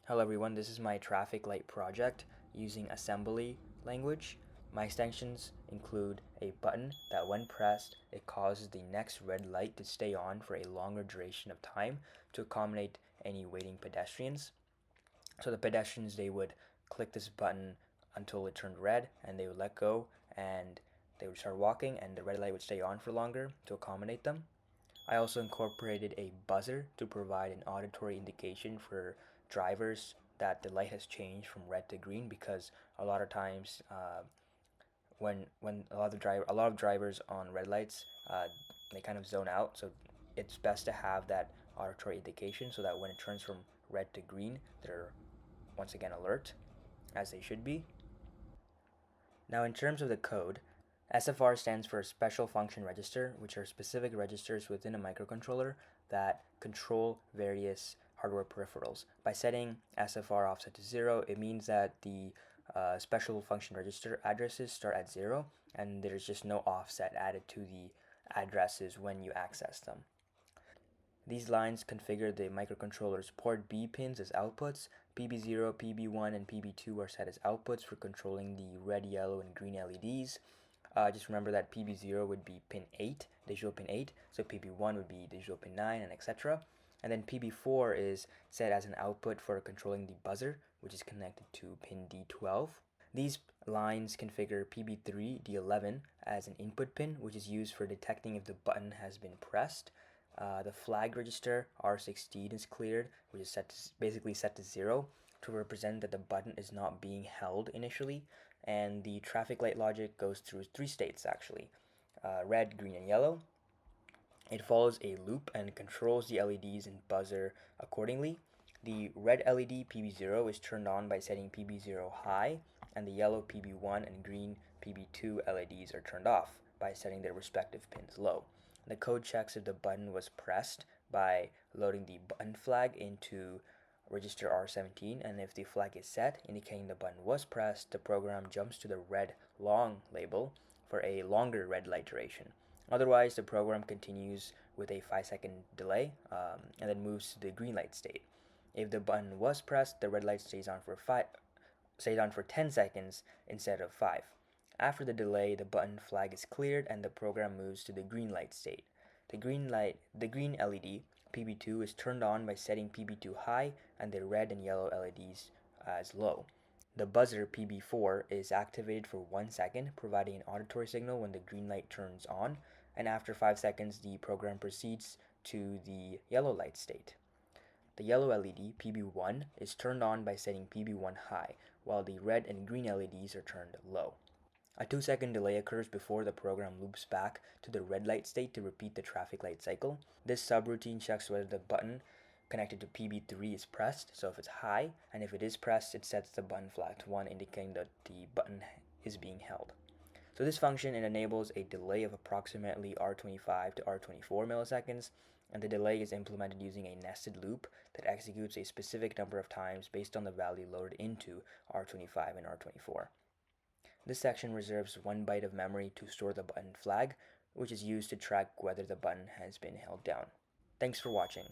Hello everyone, this is my traffic light project using assembly language. My extensions include a button that when pressed, it causes the next red light to stay on for a longer duration of time to accommodate any waiting pedestrians. So the pedestrians, they would click this button until it turned red and they would let go and they would start walking and the red light would stay on for longer to accommodate them. I also incorporated a buzzer to provide an auditory indication for drivers that the light has changed from red to green because a lot of times when a lot of drivers on red lights they kind of zone out, so it's best to have that auditory indication so that when it turns from red to green they're once again alert as they should be. Now, in terms of the code, SFR stands for Special Function Register, which are specific registers within a microcontroller that control various hardware peripherals. By setting SFR offset to 0, it means that the special function register addresses start at 0 and there's just no offset added to the addresses when you access them. These lines configure the microcontroller's port B pins as outputs. PB0, PB1, and PB2 are set as outputs for controlling the red, yellow, and green LEDs. Just remember that PB0 would be pin 8, digital pin 8, so PB1 would be digital pin 9, and etc. And then PB4 is set as an output for controlling the buzzer, which is connected to pin D12. These lines configure PB3 D11 as an input pin, which is used for detecting if the button has been pressed. The flag register R16 is cleared, which is basically set to 0 to represent that the button is not being held initially. And the traffic light logic goes through 3 states actually: red, green, and yellow. It follows a loop and controls the LEDs and buzzer accordingly. The red LED PB0 is turned on by setting PB0 high, and the yellow PB1 and green PB2 LEDs are turned off by setting their respective pins low. The code checks if the button was pressed by loading the button flag into register R17, and if the flag is set indicating the button was pressed, the program jumps to the red long label for a longer red light duration. Otherwise, the program continues with a 5-second delay and then moves to the green light state. If the button was pressed, the red light stays on for 10 seconds instead of 5. After the delay, the button flag is cleared and the program moves to the green light state. The green LED PB2 is turned on by setting PB2 high and the red and yellow LEDs as low. The buzzer PB4 is activated for 1 second, providing an auditory signal when the green light turns on, and after 5 seconds the program proceeds to the yellow light state. The yellow LED PB1 is turned on by setting PB1 high, while the red and green LEDs are turned low. A 2-second delay occurs before the program loops back to the red light state to repeat the traffic light cycle. This subroutine checks whether the button connected to PB3 is pressed, so if it's high, and if it is pressed, it sets the button flag to 1, indicating that the button is being held. So this function, it enables a delay of approximately R25 to R24 milliseconds, and the delay is implemented using a nested loop that executes a specific number of times based on the value loaded into R25 and R24. This section reserves 1 byte of memory to store the button flag, which is used to track whether the button has been held down. Thanks for watching.